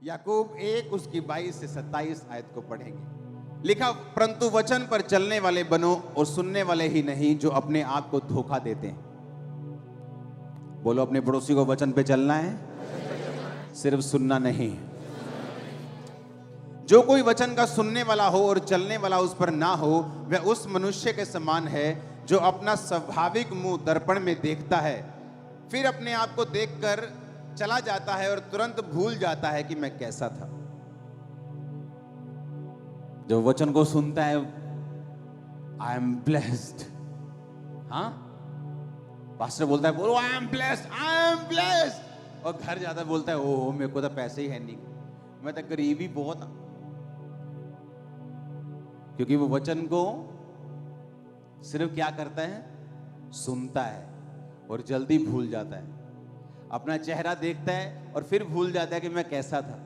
याकूब 1 उसकी 22 से 27 आयत को पढ़ेंगे। लिखा, परंतु वचन पर चलने वाले बनो और सुनने वाले ही नहीं जो अपने आप को धोखा देते हैं। बोलो अपने पड़ोसी को, वचन पे चलना है, सिर्फ सुनना नहीं। जो कोई वचन का सुनने वाला हो और चलने वाला उस पर ना हो, वह उस मनुष्य के समान है जो अपना स्वाभाविक मुंह दर्पण में देखता है, फिर अपने आप को देखकर चला जाता है और तुरंत भूल जाता है कि मैं कैसा था। जो वचन को सुनता है, आई एम ब्लेस्ड। हाँ, पास्टर बोलता है, बोलो I am blessed, I am blessed, और घर जाता बोलता है, ओह मेरे को तो पैसे ही है नहीं, मैं तो गरीबी बहुत। क्योंकि वो वचन को सिर्फ क्या करता है, सुनता है और जल्दी भूल जाता है। अपना चेहरा देखता है और फिर भूल जाता है कि मैं कैसा था।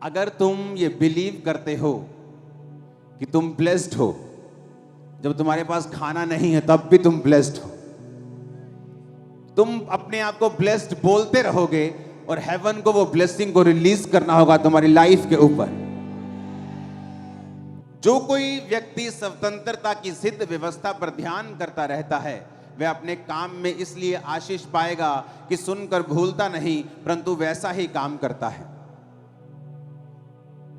अगर तुम ये बिलीव करते हो कि तुम ब्लेस्ड हो, जब तुम्हारे पास खाना नहीं है तब भी तुम ब्लेस्ड हो, तुम अपने आप को ब्लेस्ड बोलते रहोगे और हेवन को वो ब्लेसिंग को रिलीज करना होगा तुम्हारी लाइफ के ऊपर। जो कोई व्यक्ति स्वतंत्रता की सिद्ध व्यवस्था पर ध्यान करता रहता है, वह अपने काम में इसलिए आशीष पाएगा कि सुनकर भूलता नहीं, परंतु वैसा ही काम करता है।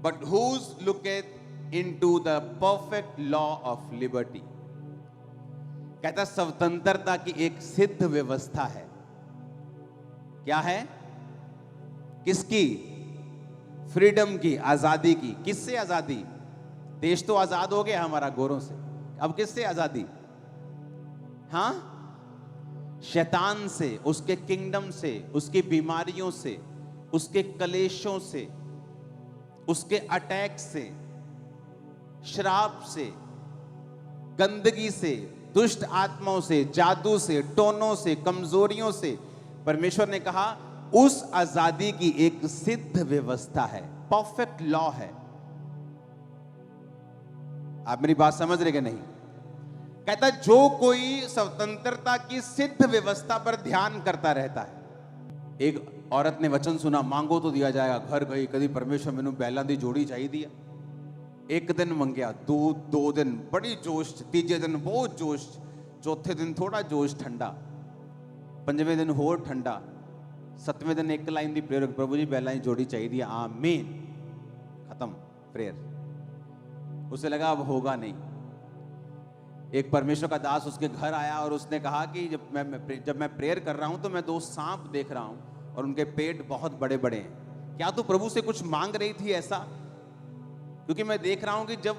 But whose looketh into the perfect law of liberty? कहता स्वतंत्रता की एक सिद्ध व्यवस्था है। क्या है? किसकी? फ्रीडम की, आजादी की। किससे आजादी? देश तो आजाद हो गया हमारा गोरों से, अब किससे आजादी? हाँ, शैतान से, उसके किंगडम से, उसकी बीमारियों से, उसके कलेशों से, उसके अटैक से, शराब से, गंदगी से, दुष्ट आत्माओं से, जादू से, टोनों से, कमजोरियों से। परमेश्वर ने कहा उस आजादी की एक सिद्ध व्यवस्था है, परफेक्ट लॉ है। आप मेरी बात समझ रहे कि नहीं? कहता जो कोई स्वतंत्रता की सिद्ध व्यवस्था पर ध्यान करता रहता है। एक औरत ने वचन सुना, मांगो तो दिया जाएगा। घर गई, कभी परमेश्वर मैनू बैला दी जोड़ी चाहिए दिया। एक दिन मंगया, दो दिन बड़ी जोश, तीजे दिन बहुत जोश, चौथे दिन थोड़ा जोश ठंडा, पंजवें दिन होर ठंडा, सतवें दिन एक लाइन दी प्रेयर, प्रभु जी बैला दी जोड़ी चाहिए दिया, आमीन, खत्म प्रेयर। उसे लगा अब होगा नहीं। एक परमेश्वर का दास उसके घर आया और उसने कहा कि जब मैं प्रेयर कर रहा हूं तो मैं 2 सांप देख रहा हूं और उनके पेट बहुत बड़े बड़े हैं। क्या तू प्रभु से कुछ मांग रही थी ऐसा? क्योंकि मैं देख रहा हूं कि जब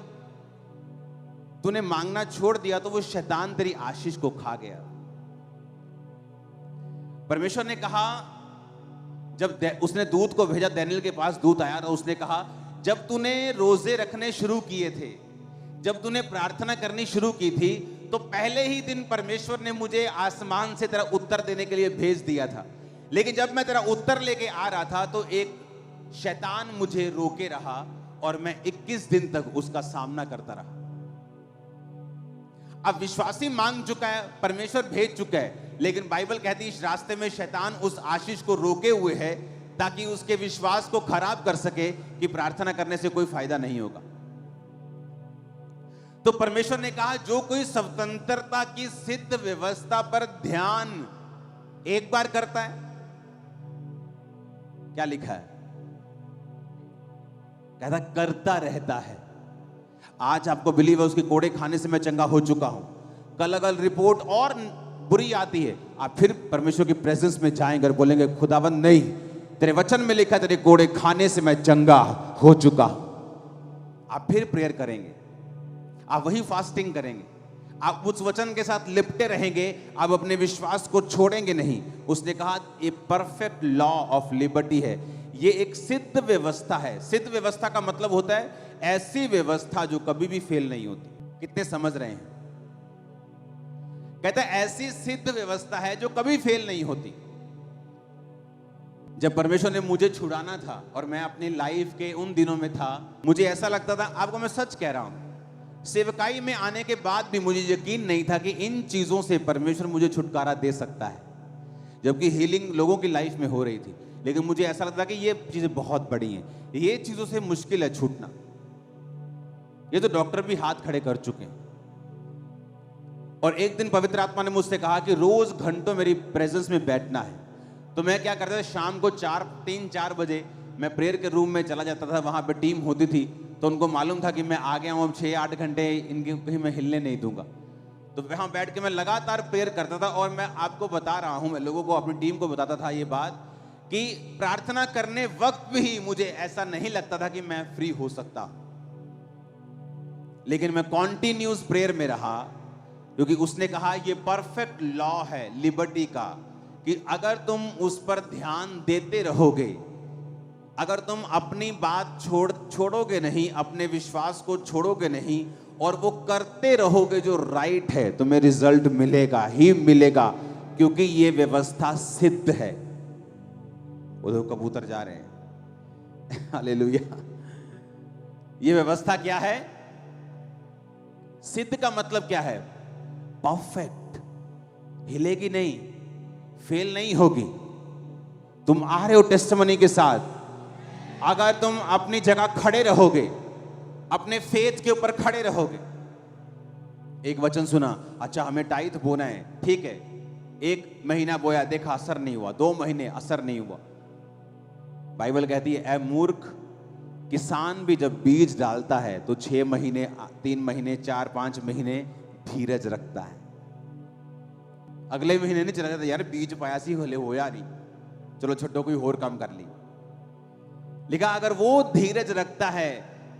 तूने मांगना छोड़ दिया तो वो शैतान तेरी आशीष को खा गया। परमेश्वर ने कहा, जब उसने दूत को भेजा, दानियेल के पास दूत आया और उसने कहा जब तूने रोजे रखने शुरू किए थे, जब तूने प्रार्थना करनी शुरू की थी, तो पहले ही दिन परमेश्वर ने मुझे आसमान से तेरा उत्तर देने के लिए भेज दिया था। लेकिन जब मैं तेरा उत्तर लेके आ रहा था तो एक शैतान मुझे रोके रहा और मैं 21 दिन तक उसका सामना करता रहा। अब विश्वासी मांग चुका है, परमेश्वर भेज चुका है, लेकिन बाइबल कहती है इस रास्ते में शैतान उस आशीष को रोके हुए है ताकि उसके विश्वास को खराब कर सके कि प्रार्थना करने से कोई फायदा नहीं होगा। तो परमेश्वर ने कहा जो कोई स्वतंत्रता की सिद्ध व्यवस्था पर ध्यान एक बार करता है, क्या लिखा है? कहता करता रहता है। आज आपको बिलीव है उसके कोड़े खाने से मैं चंगा हो चुका हूं, कल अगर रिपोर्ट और बुरी आती है आप फिर परमेश्वर की प्रेजेंस में जाएंगे और बोलेंगे खुदावंद नहीं, तेरे वचन में लिखा तेरे कोड़े खाने से मैं चंगा हो चुका। आप फिर प्रेयर करेंगे, आप वही फास्टिंग करेंगे, आप उस वचन के साथ लिपटे रहेंगे, आप अपने विश्वास को छोड़ेंगे नहीं। उसने कहा ये परफेक्ट लॉ ऑफ लिबर्टी है, ये एक सिद्ध व्यवस्था है। सिद्ध व्यवस्था का मतलब होता है ऐसी व्यवस्था जो कभी भी फेल नहीं होती। कितने समझ रहे हैं? कहता है ऐसी सिद्ध व्यवस्था है जो कभी फेल नहीं होती। जब परमेश्वर ने मुझे छुड़ाना था और मैं अपनी लाइफ के उन दिनों में था, मुझे ऐसा लगता था, आपको मैं सच कह रहा हूं, सेवकाई में आने के बाद भी मुझे यकीन नहीं था कि इन चीजों से परमेश्वर मुझे छुटकारा दे सकता है। जबकि हीलिंग लोगों की लाइफ में हो रही थी, लेकिन मुझे ऐसा लगता कि ये चीजें बहुत बड़ी हैं, ये चीजों से मुश्किल है छूटना। ये तो डॉक्टर भी हाथ खड़े कर चुके हैं। और एक दिन पवित्र आत्मा ने मुझसे कहा कि रोज घंटों मेरी प्रेजेंस में बैठना है। तो मैं क्या करता था, शाम को 3-4 बजे मैं प्रेयर के रूम में चला जाता था। वहां पे टीम होती थी, तो उनको मालूम था कि मैं आ गया हूं, अब 6-8 घंटे इनके कहीं मैं हिलने नहीं दूंगा। तो वहां बैठ के मैं लगातार प्रेयर करता था। और मैं आपको बता रहा हूं, मैं लोगों को, अपनी टीम को बताता था ये बात कि प्रार्थना करने वक्त भी मुझे ऐसा नहीं लगता था कि मैं फ्री हो सकता, लेकिन मैं कॉन्टिन्यूस प्रेयर में रहा, क्योंकि उसने कहा ये परफेक्ट लॉ है लिबर्टी का कि अगर तुम उस पर ध्यान देते रहोगे, अगर तुम अपनी बात छोड़ोगे नहीं, अपने विश्वास को छोड़ोगे नहीं, और वो करते रहोगे जो राइट है, तुम्हें रिजल्ट मिलेगा ही मिलेगा, क्योंकि ये व्यवस्था सिद्ध है। वो दो कबूतर जा रहे हैं हालेलुया। ये व्यवस्था क्या है? सिद्ध का मतलब क्या है? परफेक्ट, हिलेगी नहीं, फेल नहीं होगी। तुम आ रहे हो टेस्टिमनी के साथ, अगर तुम अपनी जगह खड़े रहोगे, अपने फेथ के ऊपर खड़े रहोगे। एक वचन सुना, अच्छा हमें टाइथ बोना है, ठीक है, 1 महीना बोया, देखा असर नहीं हुआ, 2 महीने असर नहीं हुआ। बाइबल कहती है ऐ मूर्ख, किसान भी जब बीज डालता है तो 6 महीने, 3 महीने, 4-5 महीने धीरज रखता है। अगले महीने नहीं चला जाता, यार बीज पाया सी होले हो यार, चलो छोटो कोई और काम कर ली। लिखा अगर वो धीरज रखता है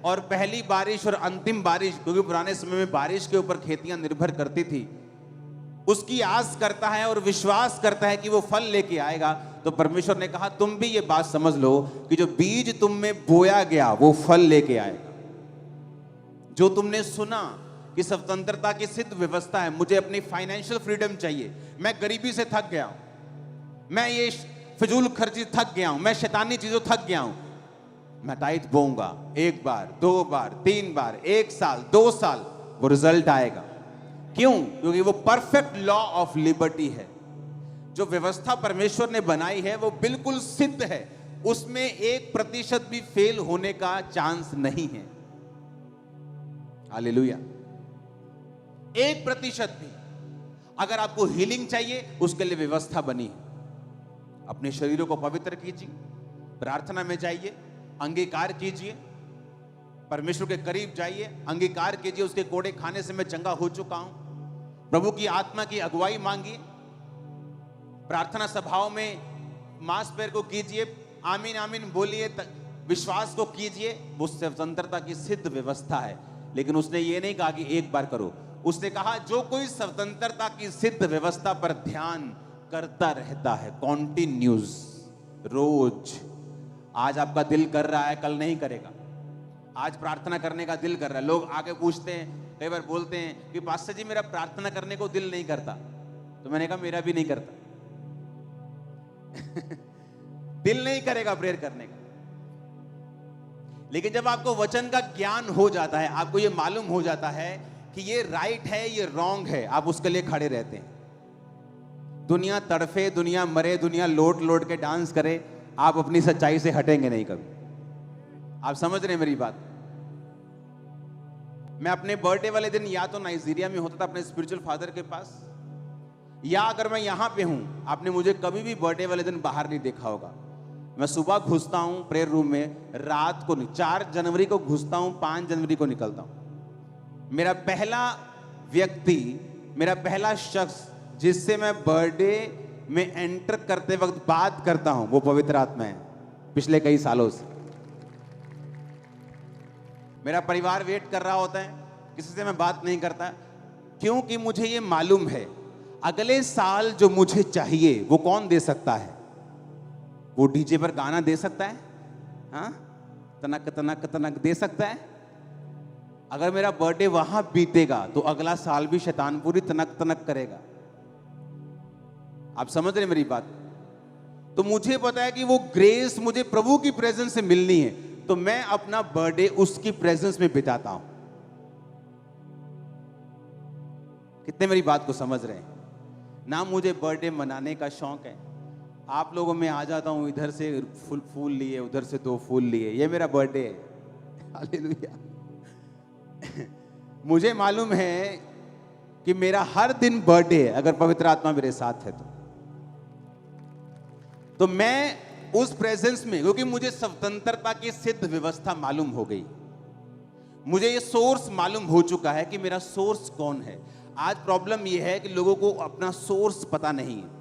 और पहली बारिश और अंतिम बारिश, क्योंकि पुराने समय में बारिश के ऊपर खेतियां निर्भर करती थी, उसकी आस करता है और विश्वास करता है कि वो फल लेके आएगा, तो परमेश्वर ने कहा तुम भी ये बात समझ लो कि जो बीज तुम में बोया गया वो फल लेके आएगा। जो तुमने सुना कि स्वतंत्रता की सिद्ध व्यवस्था है, मुझे अपनी फाइनेंशियल फ्रीडम चाहिए, मैं गरीबी से थक गया हूं, मैं ये फिजूल खर्ची थक गया हूं, मैं शैतानी चीजों थक गया हूं, मैं टाइट बोऊंगा 1 बार, 2 बार, 3 बार, 1 साल, 2 साल, वो रिजल्ट आएगा। क्यों? क्योंकि वो परफेक्ट लॉ ऑफ लिबर्टी है। जो व्यवस्था परमेश्वर ने बनाई है वो बिल्कुल सिद्ध है, उसमें 1% भी फेल होने का चांस नहीं है। हालेलुया। 1% भी। अगर आपको हीलिंग चाहिए, उसके लिए व्यवस्था बनी है। अपने शरीरों को पवित्र कीजिए, प्रार्थना में जाइए, अंगीकार कीजिए, परमेश्वर के करीब जाइए, अंगीकार कीजिए उसके कोड़े खाने से मैं चंगा हो चुका हूं। प्रभु की आत्मा की अगुवाई मांगिए, प्रार्थना सभाओं में मांस पैर को कीजिए, आमीन आमीन बोलिए, विश्वास को कीजिए। वो स्वतंत्रता की सिद्ध व्यवस्था है। लेकिन उसने ये नहीं कहा कि 1 बार करो, उसने कहा जो कोई स्वतंत्रता की सिद्ध व्यवस्था पर ध्यान करता रहता है, कॉन्टिन्यूस, रोज। आज आपका दिल कर रहा है, कल नहीं करेगा। आज प्रार्थना करने का दिल कर रहा है, लोग आके पूछते हैं, कई बार बोलते हैं कि पास्टर जी मेरा प्रार्थना करने को दिल नहीं करता। तो मैंने कहा मेरा भी नहीं करता दिल नहीं करेगा प्रेयर करने का। लेकिन जब आपको वचन का ज्ञान हो जाता है, आपको ये मालूम हो जाता है कि ये राइट है, ये रॉन्ग है, आप उसके लिए खड़े रहते हैं। दुनिया तड़फे, दुनिया मरे, दुनिया लोट लोट के डांस करे, आप अपनी सच्चाई से हटेंगे नहीं कभी। आप समझ रहे हैं मेरी बात? मैं अपने बर्थडे वाले दिन या तो नाइजीरिया में होता था अपने स्पिरिचुअल फादर के पास, या अगर मैं यहां पे हूं, आपने मुझे कभी भी बर्थडे वाले दिन बाहर नहीं देखा होगा। मैं सुबह घुसता हूं प्रेयर रूम में, रात को 4 जनवरी को घुसता हूं, 5 जनवरी को निकलता हूं। मेरा पहला व्यक्ति, मेरा पहला शख्स जिससे मैं बर्थडे में एंटर करते वक्त बात करता हूं, वो पवित्र आत्मा है, पिछले कई सालों से। मेरा परिवार वेट कर रहा होता है, किसी से मैं बात नहीं करता, क्योंकि मुझे ये मालूम है अगले साल जो मुझे चाहिए वो कौन दे सकता है? वो डीजे पर गाना दे सकता है? हाँ, तनक तनक तनक दे सकता है? अगर मेरा बर्थडे वहां बीतेगा तो अगला साल भी शैतान पूरी तनक तनक करेगा। आप समझ रहे मेरी बात? तो मुझे पता है कि वो ग्रेस मुझे प्रभु की प्रेजेंस से मिलनी है, तो मैं अपना बर्थडे उसकी प्रेजेंस में बिताता हूं। कितने मेरी बात को समझ रहे हैं ना? मुझे बर्थडे मनाने का शौक है, आप लोगों में आ जाता हूं, इधर से फूल लिए, उधर से 2 फूल लिए, ये मेरा बर्थडे है। हालेलुया। मुझे मालूम है कि मेरा हर दिन बर्थडे है अगर पवित्र आत्मा मेरे साथ है तो मैं उस प्रेजेंस में, क्योंकि मुझे स्वतंत्रता की सिद्ध व्यवस्था मालूम हो गई, मुझे ये सोर्स मालूम हो चुका है कि मेरा सोर्स कौन है। आज प्रॉब्लम यह है कि लोगों को अपना सोर्स पता नहीं है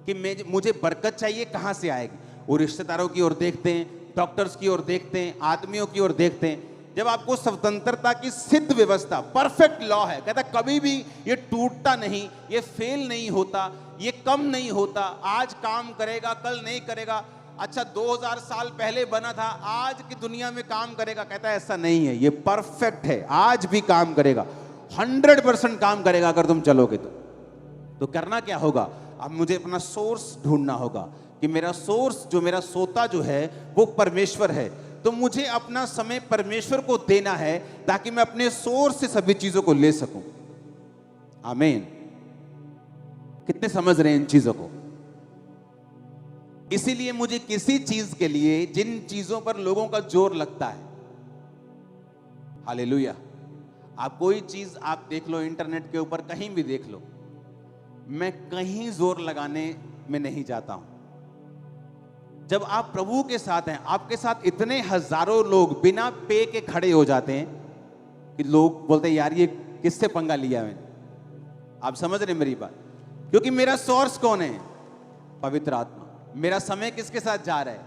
कि मुझे बरकत चाहिए कहां से आएगी। वो रिश्तेदारों की ओर देखते हैं, डॉक्टर्स की ओर देखते हैं, आदमियों की ओर देखते हैं। जब आपको स्वतंत्रता की सिद्ध व्यवस्था, परफेक्ट लॉ है, कहता कभी भी ये टूटता नहीं, ये फेल नहीं होता, ये कम नहीं होता, आज काम करेगा कल नहीं करेगा। अच्छा 2000 साल पहले बना था, आज की दुनिया में काम करेगा, कहता है ऐसा नहीं है, ये परफेक्ट है, आज भी काम करेगा, 100% काम करेगा अगर तुम चलोगे तो करना क्या होगा? अब मुझे अपना सोर्स ढूंढना होगा कि मेरा सोर्स, जो मेरा सोता जो है वो परमेश्वर है, तो मुझे अपना समय परमेश्वर को देना है ताकि मैं अपने सोर्स से सभी चीजों को ले सकूं। आमीन। कितने समझ रहे हैं इन चीजों को? इसीलिए मुझे किसी चीज के लिए जिन चीजों पर लोगों का जोर लगता है, हालेलुया, आप कोई चीज आप देख लो, इंटरनेट के ऊपर कहीं भी देख लो, मैं कहीं जोर लगाने में नहीं जाता हूं। जब आप प्रभु के साथ हैं, आपके साथ इतने हजारों लोग बिना पे के खड़े हो जाते हैं कि लोग बोलते हैं यार ये किससे पंगा लिया मैंने। आप समझ रहे मेरी बात? क्योंकि मेरा सोर्स कौन है? पवित्र आत्मा। मेरा समय किसके साथ जा रहा है?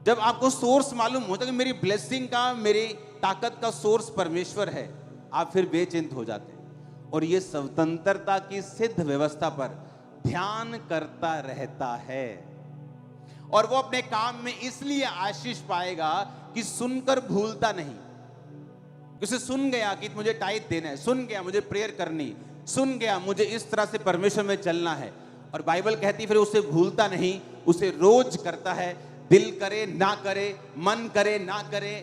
जब आपको सोर्स मालूम होता है कि मेरी ब्लेसिंग का, मेरी ताकत का सोर्स परमेश्वर है, आप फिर बेचिंत हो जाते हैं और ये स्वतंत्रता की सिद्ध व्यवस्था पर ध्यान करता रहता है। और वो अपने काम में इसलिए आशीष पाएगा कि सुनकर भूलता नहीं। उसे सुन गया कि मुझे टाइट देना है, सुन गया मुझे प्रेयर करनी, सुन गया मुझे इस तरह से परमेश्वर में चलना है, और बाइबल कहती फिर उसे भूलता नहीं, उसे रोज करता है। दिल करे ना करे, मन करे ना करे,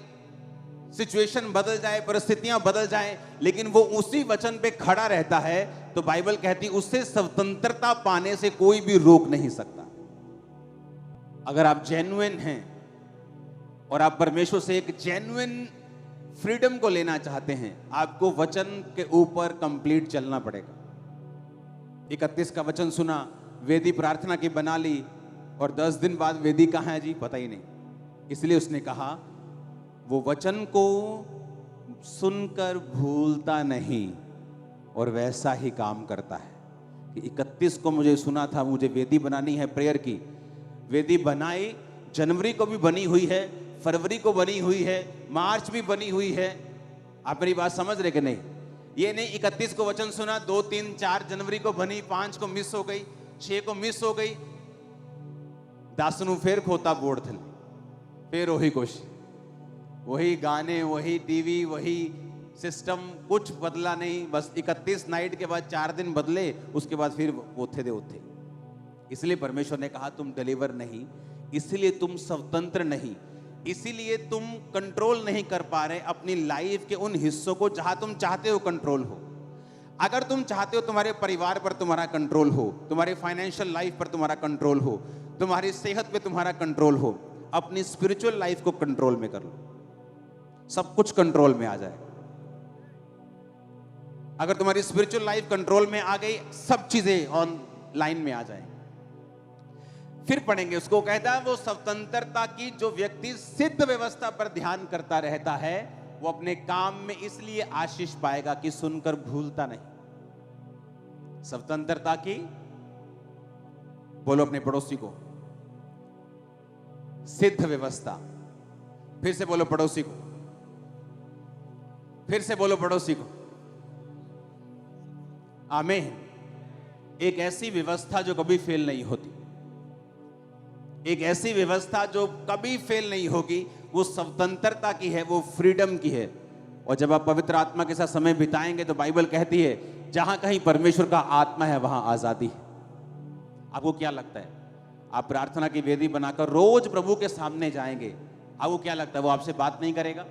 सिचुएशन बदल जाए, परिस्थितियां बदल जाएं, लेकिन वो उसी वचन पे खड़ा रहता है, तो बाइबल कहती उससे स्वतंत्रता पाने से कोई भी रोक नहीं सकता। अगर आप जेन्युइन हैं और आप परमेश्वर से एक जेन्युइन फ्रीडम को लेना चाहते हैं, आपको वचन के ऊपर कंप्लीट चलना पड़ेगा। 31 का वचन सुना, वेदी प्रार्थना की बना ली, और 10 दिन बाद वेदी कहाँ है जी, पता ही नहीं। इसलिए उसने कहा वो वचन को सुनकर भूलता नहीं और वैसा ही काम करता है। कि 31 को मुझे सुना था, मुझे वेदी बनानी है प्रेयर की, वेदी बनाई, जनवरी को भी बनी हुई है, फरवरी को बनी हुई है, मार्च भी बनी हुई है। आप मेरी बात समझ रहे कि नहीं? ये नहीं 31 को वचन सुना, 2, 3, 4 जनवरी को बनी, 5 को मिस हो गई, 6 को मिस हो गई, 10 ਨੂੰ फिर खोता बोर्ड थले, फिर वही कोशिश, वही गाने, वही टीवी, वही सिस्टम, कुछ बदला नहीं। बस 31 नाइट के बाद 4 दिन बदले, उसके बाद फिर ओथे दे ओथे। इसलिए परमेश्वर ने कहा तुम डिलीवर नहीं, इसलिए तुम स्वतंत्र नहीं, इसीलिए तुम कंट्रोल नहीं कर पा रहे अपनी लाइफ के उन हिस्सों को जहां तुम चाहते हो कंट्रोल हो। अगर तुम चाहते हो तुम्हारे परिवार पर तुम्हारा कंट्रोल हो, तुम्हारे फाइनेंशियल लाइफ पर तुम्हारा कंट्रोल हो, तुम्हारी सेहत पे तुम्हारा कंट्रोल हो, अपनी स्पिरिचुअल लाइफ को कंट्रोल में कर लो, सब कुछ कंट्रोल में आ जाए। अगर तुम्हारी स्पिरिचुअल लाइफ कंट्रोल में आ गई, सब चीजें ऑन लाइन में आ जाए। फिर पढ़ेंगे उसको, कहता है वो स्वतंत्रता की जो व्यक्ति सिद्ध व्यवस्था पर ध्यान करता रहता है, वो अपने काम में इसलिए आशीष पाएगा कि सुनकर भूलता नहीं। स्वतंत्रता की, बोलो अपने पड़ोसी को, सिद्ध व्यवस्था। फिर से बोलो पड़ोसी को, फिर से बोलो पड़ोसी को। आमीन। एक ऐसी व्यवस्था जो कभी फेल नहीं होती, एक ऐसी व्यवस्था जो कभी फेल नहीं होगी, वो स्वतंत्रता की है, वो फ्रीडम की है। और जब आप पवित्र आत्मा के साथ समय बिताएंगे तो बाइबल कहती है जहां कहीं परमेश्वर का आत्मा है वहां आजादी है। आपको क्या लगता है, आप प्रार्थना की वेदी बनाकर रोज प्रभु के सामने जाएंगे, आपको क्या लगता है वो आपसे बात नहीं करेगा?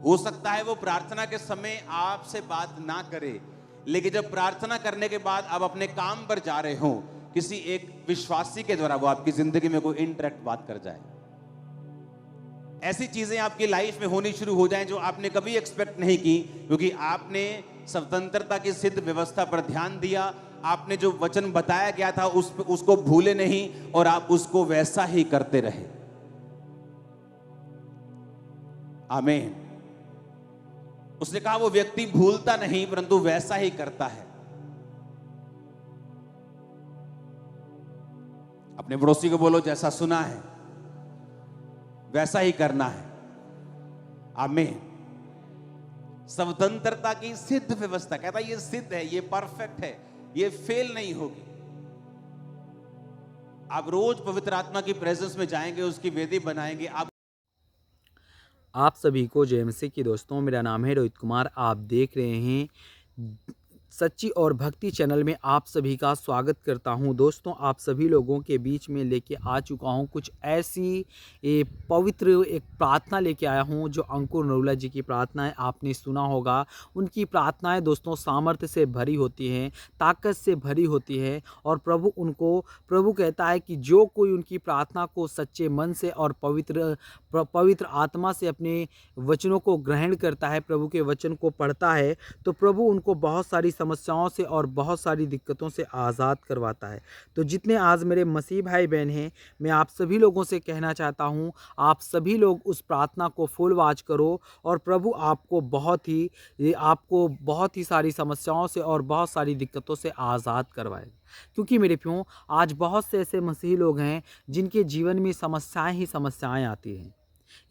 हो सकता है वो प्रार्थना के समय आपसे बात ना करे, लेकिन जब प्रार्थना करने के बाद आप अपने काम पर जा रहे हो, किसी एक विश्वासी के द्वारा वो आपकी जिंदगी में कोई इंटरेक्ट बात कर जाए, ऐसी चीजें आपकी लाइफ में होनी शुरू हो जाएं जो आपने कभी एक्सपेक्ट नहीं की, क्योंकि आपने स्वतंत्रता की सिद्ध व्यवस्था पर ध्यान दिया। आपने जो वचन बताया गया था उसको भूले नहीं और आप उसको वैसा ही करते रहे। आमीन। उसने कहा वो व्यक्ति भूलता नहीं परंतु वैसा ही करता है। अपने पड़ोसी को बोलो, जैसा सुना है वैसा ही करना है। आमीन। स्वतंत्रता की सिद्ध व्यवस्था, कहता ये सिद्ध है, ये परफेक्ट है, ये फेल नहीं होगी। आप रोज पवित्र आत्मा की प्रेजेंस में जाएंगे, उसकी वेदी बनाएंगे। आप सभी को जय मसीह की दोस्तों, मेरा नाम है रोहित कुमार। आप देख रहे हैं सच्ची और भक्ति चैनल में आप सभी का स्वागत करता हूं। दोस्तों, आप सभी लोगों के बीच में लेके आ चुका हूं कुछ ऐसी पवित्र एक प्रार्थना लेके आया हूं जो अंकुर नरूला जी की प्रार्थनाएं आपने सुना होगा। उनकी प्रार्थनाएं दोस्तों सामर्थ्य से भरी होती हैं, ताकत से भरी होती है, और प्रभु कहता है कि जो कोई उनकी प्रार्थना को सच्चे मन से और पवित्र आत्मा से अपने वचनों को ग्रहण करता है, प्रभु के वचन को पढ़ता है, तो प्रभु उनको बहुत सारी समस्याओं से और बहुत सारी दिक्कतों से आज़ाद करवाता है। तो जितने आज मेरे मसीह भाई बहन हैं, मैं आप सभी लोगों से कहना चाहता हूं, आप सभी लोग उस प्रार्थना को फुल वॉच करो और प्रभु आपको बहुत ही सारी समस्याओं से और बहुत सारी दिक्कतों से आज़ाद करवाए। क्योंकि मेरे प्यों, आज बहुत से ऐसे मसीही लोग हैं जिनके जीवन में समस्याएं ही समस्याएं आती हैं।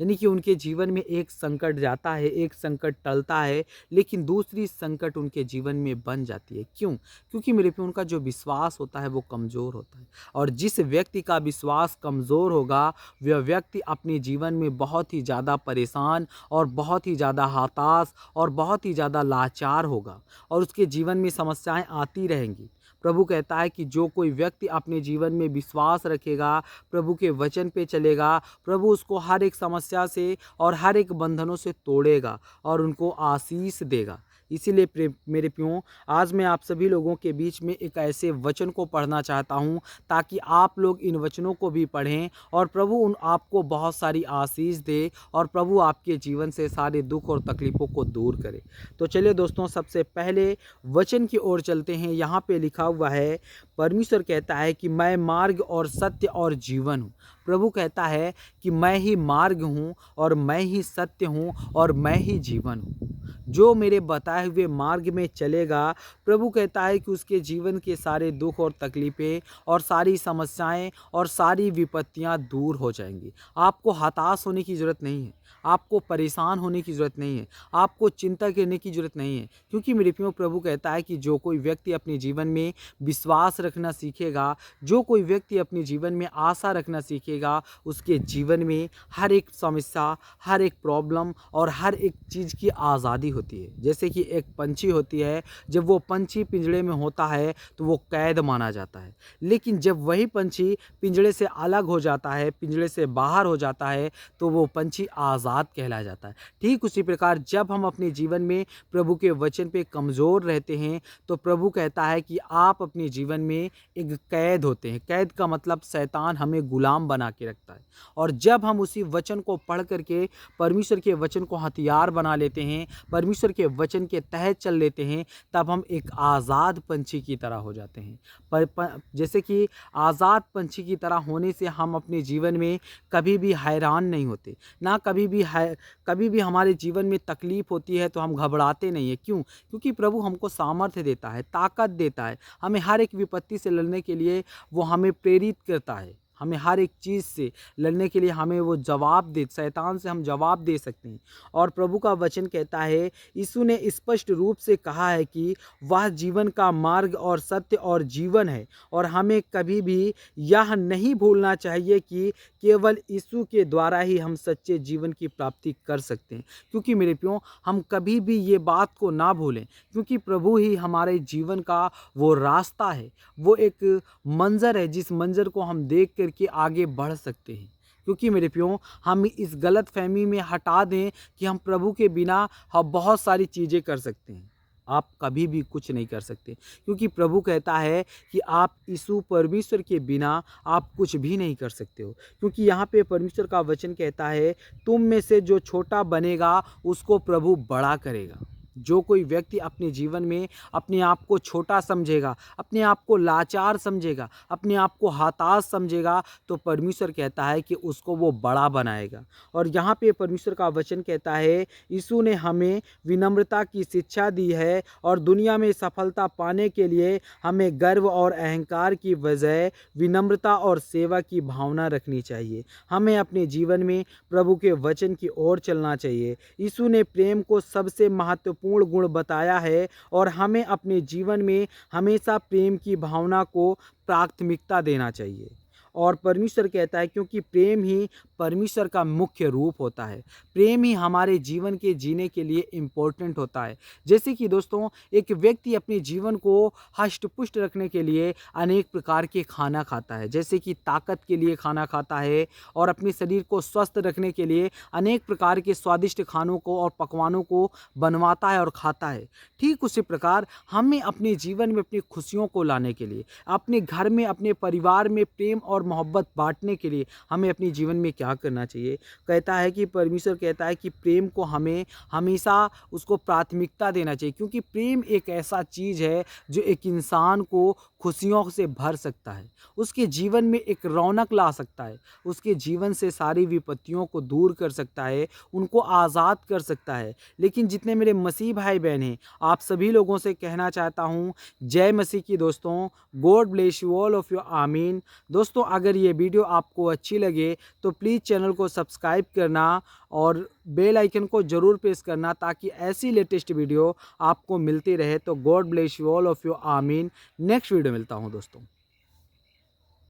यानी कि उनके जीवन में एक संकट जाता है, एक संकट टलता है, लेकिन दूसरी संकट उनके जीवन में बन जाती है। क्यों? क्योंकि मेरे पे उनका जो विश्वास होता है वो कमज़ोर होता है, और जिस व्यक्ति का विश्वास कमज़ोर होगा वह व्यक्ति अपने जीवन में बहुत ही ज़्यादा परेशान और बहुत ही ज़्यादा हताश और बहुत ही ज़्यादा लाचार होगा, और उसके जीवन में समस्याएं आती रहेंगी। प्रभु कहता है कि जो कोई व्यक्ति अपने जीवन में विश्वास रखेगा, प्रभु के वचन पे चलेगा, प्रभु उसको हर एक समस्या से और हर एक बंधनों से तोड़ेगा और उनको आशीष देगा। इसीलिए मेरे प्यों, आज मैं आप सभी लोगों के बीच में एक ऐसे वचन को पढ़ना चाहता हूं ताकि आप लोग इन वचनों को भी पढ़ें और प्रभु आपको बहुत सारी आशीष दे और प्रभु आपके जीवन से सारे दुख और तकलीफ़ों को दूर करे। तो चलिए दोस्तों, सबसे पहले वचन की ओर चलते हैं। यहाँ पे लिखा हुआ है, परमेश्वर कहता है कि मैं मार्ग और सत्य और जीवन हूँ। प्रभु कहता है कि मैं ही मार्ग हूँ और मैं ही सत्य हूँ और मैं ही जीवन हूँ। जो मेरे बताए हुए मार्ग में चलेगा, प्रभु कहता है कि उसके जीवन के सारे दुख और तकलीफ़ें और सारी समस्याएं और सारी विपत्तियां दूर हो जाएंगी। आपको हताश होने की ज़रूरत नहीं है, आपको परेशान होने की ज़रूरत नहीं है, आपको चिंता करने की ज़रूरत नहीं है। क्योंकि मेरे प्रियो, प्रभु कहता है कि जो कोई व्यक्ति अपने जीवन में विश्वास रखना सीखेगा, जो कोई व्यक्ति अपने जीवन में आशा रखना सीखेगा, उसके जीवन में हर एक समस्या, हर एक प्रॉब्लम और हर एक चीज़ की आज़ादी होती है। जैसे कि एक पंछी होती है, जब वो पंछी पिंजड़े में होता है तो वो कैद माना जाता है, लेकिन जब वही पंछी पिंजड़े से अलग हो जाता है, पिंजड़े से बाहर हो जाता है, तो वो पंछी आज़ाद कहला जाता है। ठीक उसी प्रकार जब हम अपने जीवन में प्रभु के वचन पे कमज़ोर रहते हैं, तो प्रभु कहता है कि आप अपने जीवन में एक कैद होते हैं। कैद का मतलब शैतान हमें गुलाम बना के रखता है, और जब हम उसी वचन को पढ़ करके परमेश्वर के वचन को हथियार बना लेते हैं, परमेश्वर के वचन के तहत चल लेते हैं, तब हम एक आज़ाद पंछी की तरह हो जाते हैं। जैसे कि आज़ाद पंछी की तरह होने से हम अपने जीवन में कभी भी हैरान नहीं होते, ना कभी भी हमारे जीवन में तकलीफ़ होती है तो हम घबराते नहीं हैं। क्यों? क्योंकि प्रभु हमको सामर्थ्य देता है, ताकत देता है, हमें हर एक विपत्ति से लड़ने के लिए वो हमें प्रेरित करता है। हमें हर एक चीज़ से लड़ने के लिए हमें वो शैतान से हम जवाब दे सकते हैं। और प्रभु का वचन कहता है, यीशु ने स्पष्ट रूप से कहा है कि वह जीवन का मार्ग और सत्य और जीवन है, और हमें कभी भी यह नहीं भूलना चाहिए कि केवल यीशु के द्वारा ही हम सच्चे जीवन की प्राप्ति कर सकते हैं। क्योंकि मेरे प्यों, हम कभी भी ये बात को ना भूलें, क्योंकि प्रभु ही हमारे जीवन का वो रास्ता है, वो एक मंज़र है जिस मंज़र को हम देख करके आगे बढ़ सकते हैं। क्योंकि मेरे प्यों, हम इस गलत फहमी में हटा दें कि हम प्रभु के बिना हम बहुत सारी चीज़ें कर सकते हैं। आप कभी भी कुछ नहीं कर सकते, क्योंकि प्रभु कहता है कि आप यीशु परमेश्वर के बिना आप कुछ भी नहीं कर सकते हो। क्योंकि यहाँ पे परमेश्वर का वचन कहता है, तुम में से जो छोटा बनेगा उसको प्रभु बड़ा करेगा। जो कोई व्यक्ति अपने जीवन में अपने आप को छोटा समझेगा, अपने आप को लाचार समझेगा, अपने आप को हताश समझेगा, तो परमेश्वर कहता है कि उसको वो बड़ा बनाएगा। और यहाँ पे परमेश्वर का वचन कहता है, यीशु ने हमें विनम्रता की शिक्षा दी है और दुनिया में सफलता पाने के लिए हमें गर्व और अहंकार की बजाय विनम्रता और सेवा की भावना रखनी चाहिए। हमें अपने जीवन में प्रभु के वचन की ओर चलना चाहिए। यीशु ने प्रेम को सबसे महत्वपूर्ण गुण बताया है और हमें अपने जीवन में हमेशा प्रेम की भावना को प्राथमिकता देना चाहिए। और परमेश्वर कहता है, क्योंकि प्रेम ही परमेश्वर का मुख्य रूप होता है, प्रेम ही हमारे जीवन के जीने के लिए इम्पोर्टेंट होता है। जैसे कि दोस्तों, एक व्यक्ति अपने जीवन को हष्ट-पुष्ट रखने के लिए अनेक प्रकार के खाना खाता है, जैसे कि ताकत के लिए खाना खाता है और अपने शरीर को स्वस्थ रखने के लिए अनेक प्रकार के स्वादिष्ट खानों को और पकवानों को बनवाता है और खाता है। ठीक उसी प्रकार हमें अपने जीवन में अपनी खुशियों को लाने के लिए, अपने घर में, अपने परिवार में प्रेम और मोहब्बत बांटने के लिए हमें अपने जीवन में क्या करना चाहिए। कहता है कि परमेश्वर कहता है कि प्रेम को हमें हमेशा उसको प्राथमिकता देना चाहिए, क्योंकि प्रेम एक ऐसा चीज़ है जो एक इंसान को खुशियों से भर सकता है, उसके जीवन में एक रौनक ला सकता है, उसके जीवन से सारी विपत्तियों को दूर कर सकता है, उनको आज़ाद कर सकता है। लेकिन जितने मेरे मसीह भाई बहन हैं, आप सभी लोगों से कहना चाहता हूँ, जय मसीह की दोस्तों। God bless you all of you, आमीन। दोस्तों, अगर ये वीडियो आपको अच्छी लगे तो प्लीज़ चैनल को सब्सक्राइब करना और बेल आइकन को ज़रूर प्रेस करना, ताकि ऐसी लेटेस्ट वीडियो आपको मिलती रहे। तो God bless you all of you, आमीन। नेक्स्ट वीडियो मिलता हूँ दोस्तों।